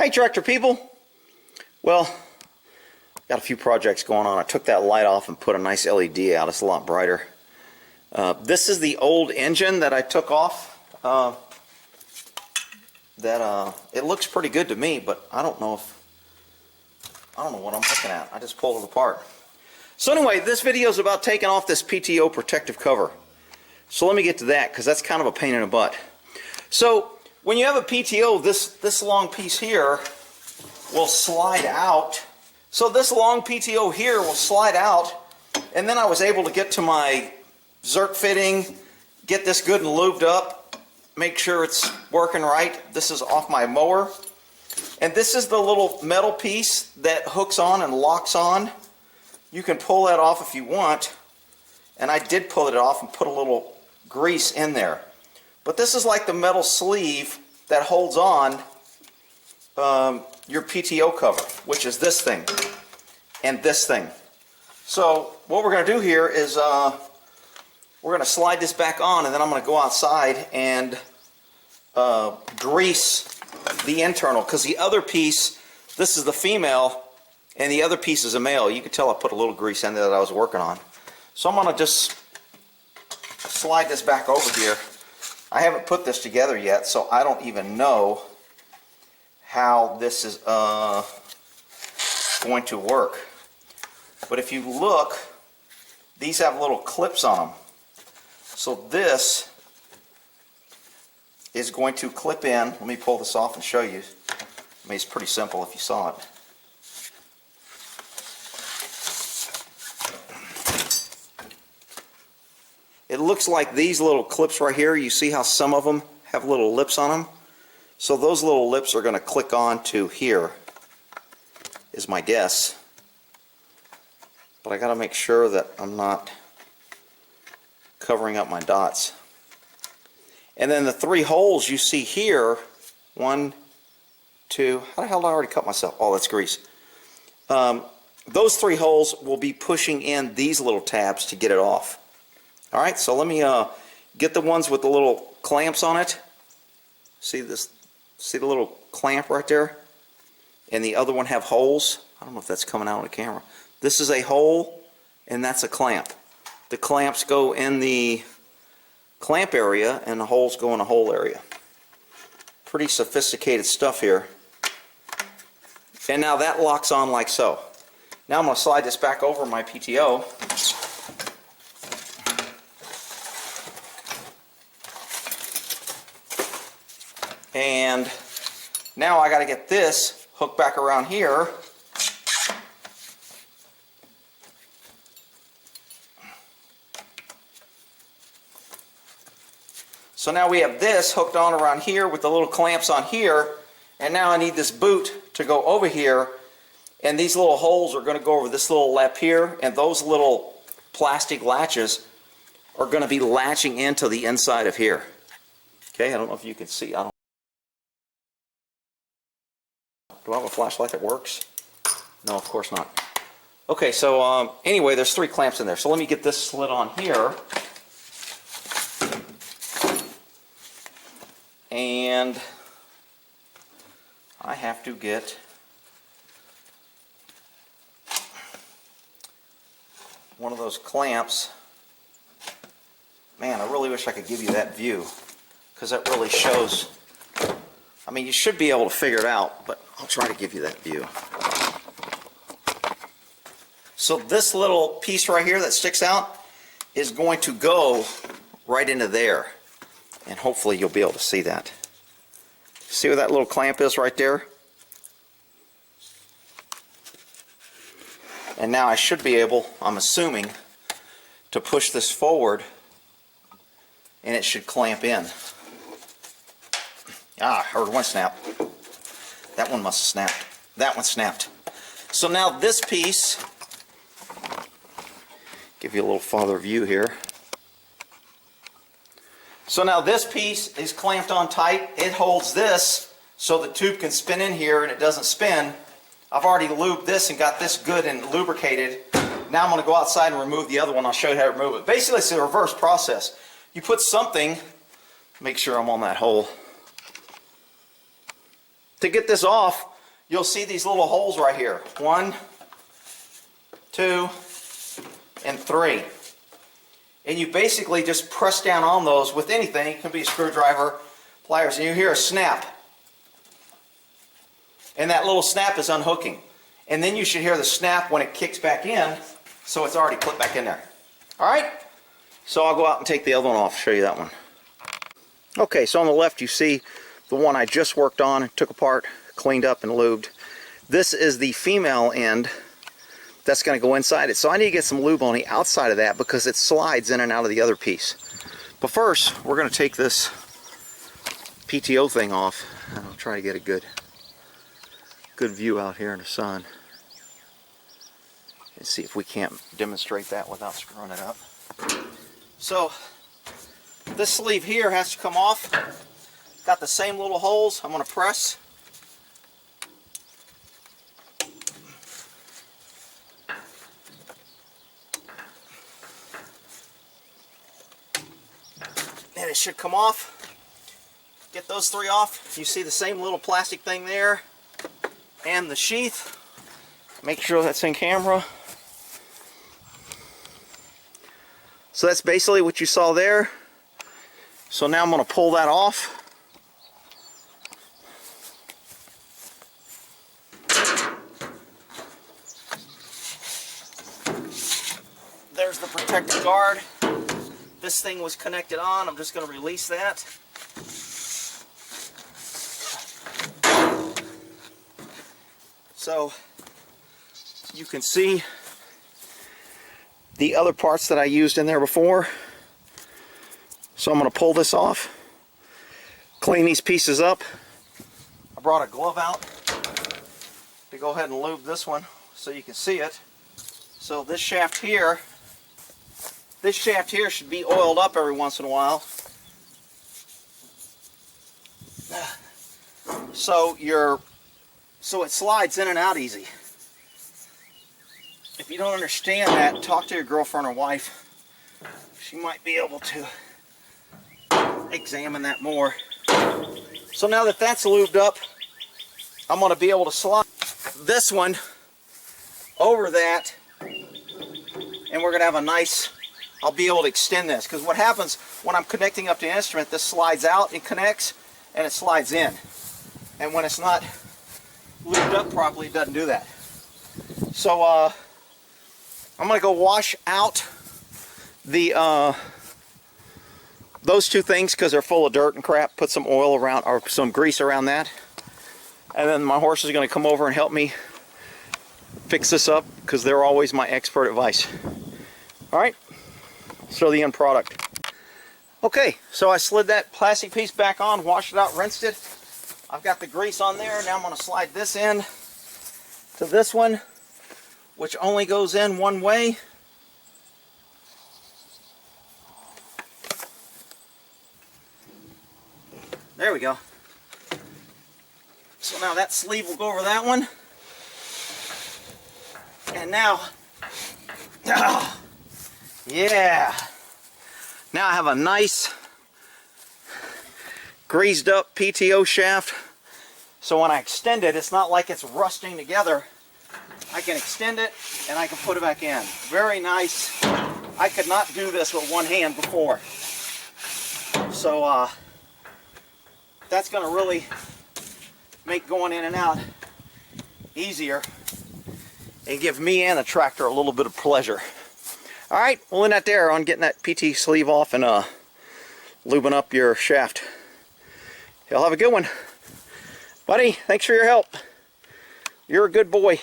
Hey tractor people! Well, got a few projects going on. I took that light off and put a nice LED out. It's a lot brighter. This is the old engine that I took off. It looks pretty good to me, but I don't know what I'm looking at. I just pulled it apart. So anyway, this video is about taking off this PTO protective cover. So let me get to that, because that's kind of a pain in the butt. So when you have a PTO, this long piece here will slide out. So this long PTO here will slide out, and then I was able to get to my Zerk fitting, get this good and lubed up, make sure it's working right. This is off my mower. And this is the little metal piece that hooks on and locks on. You can pull that off if you want. And I did pull it off and put a little grease in there. But this is like the metal sleeve that holds on your PTO cover, which is this thing and this thing. So what we're going to do here is we're going to slide this back on, and then I'm going to go outside and grease the internal, because the other piece, this is the female and the other piece is a male. You can tell I put a little grease in there that I was working on. So I'm going to just slide this back over here. I haven't put this together yet, so I don't even know how this is going to work. But if you look, these have little clips on them. So this is going to clip in. Let me pull this off and show you. I mean, it's pretty simple if you saw it. It looks like these little clips right here. You see how some of them have little lips on them? So those little lips are going to click on to here, is my guess. But I got to make sure that I'm not covering up my dots. And then the three holes you see here, 1, 2, how the hell did I already cut myself? Oh, that's grease. Those three holes will be pushing in these little tabs to get it off. Alright, so let me get the ones with the little clamps on it. See this? See the little clamp right there? And the other one have holes. I don't know if that's coming out on the camera. This is a hole, and that's a clamp. The clamps go in the clamp area, and the holes go in the hole area. Pretty sophisticated stuff here. And now that locks on like so. Now I'm going to slide this back over my PTO. And now I got to get this hooked back around here. So now we have this hooked on around here with the little clamps on here, and now I need this boot to go over here, and these little holes are going to go over this little lap here, and those little plastic latches are going to be latching into the inside of here. Okay, I don't know if you can see. Do I have a flashlight that works? No, of course not. Okay, so anyway, there's three clamps in there. So let me get this slid on here. And I have to get one of those clamps. Man, I really wish I could give you that view, because that really shows. I mean, you should be able to figure it out, but I'll try to give you that view. So this little piece right here that sticks out is going to go right into there. And hopefully you'll be able to see that. See where that little clamp is right there? And now I should be able, I'm assuming, to push this forward, and it should clamp in. Ah, I heard one snap. That one must have snapped. That one snapped. So now this piece, give you a little farther view here. So now this piece is clamped on tight. It holds this so the tube can spin in here and it doesn't spin. I've already lubed this and got this good and lubricated. Now I'm going to go outside and remove the other one. I'll show you how to remove it. Basically, it's a reverse process. You put something, make sure I'm on that hole. To get this off, you'll see these little holes right here. 1, 2, and 3. And you basically just press down on those with anything. It can be a screwdriver, pliers, and you hear a snap. And that little snap is unhooking. And then you should hear the snap when it kicks back in, so it's already clipped back in there. Alright? So I'll go out and take the other one off, show you that one. Okay, so on the left you see the one I just worked on, took apart, cleaned up and lubed. This is the female end that's going to go inside it. So I need to get some lube on the outside of that because it slides in and out of the other piece. But first, we're going to take this PTO thing off, and I'll try to get a good view out here in the sun. And see if we can't demonstrate that without screwing it up. So, this sleeve here has to come off. Got the same little holes. I'm going to press. And it should come off. Get those 3 off. You see the same little plastic thing there. And the sheath. Make sure that's in camera. So that's basically what you saw there. So now I'm going to pull that off. There's the protective guard. This thing was connected on. I'm just going to release that. So you can see the other parts that I used in there before. So I'm going to pull this off, clean these pieces up. I brought a glove out to go ahead and lube this one so you can see it. So this shaft here should be oiled up every once in a while. So it slides in and out easy. If you don't understand that, talk to your girlfriend or wife. She might be able to examine that more. So now that that's lubed up, I'm going to be able to slide this one over that, and we're going to have a nice, I'll be able to extend this, because what happens when I'm connecting up the instrument, this slides out, it connects, and it slides in. And when it's not lubed up properly, it doesn't do that. So I'm going to go wash out the those 2 things because they're full of dirt and crap. Put some oil around, or some grease around that. And then my horse is going to come over and help me fix this up because they're always my expert advice. Alright, show the end product. Okay, so I slid that plastic piece back on, washed it out, rinsed it. I've got the grease on there. Now I'm going to slide this in to this one, which only goes in one way. There we go. So now that sleeve will go over that one. And now, yeah. Now I have a nice greased up PTO shaft. So when I extend it, it's not like it's rusting together. I can extend it and I can put it back in. Very nice. I could not do this with one hand before. So that's going to really make going in and out easier and give me and the tractor a little bit of pleasure. Alright, we'll end that there on getting that PT sleeve off and lubing up your shaft. Y'all have a good one. Buddy, thanks for your help. You're a good boy.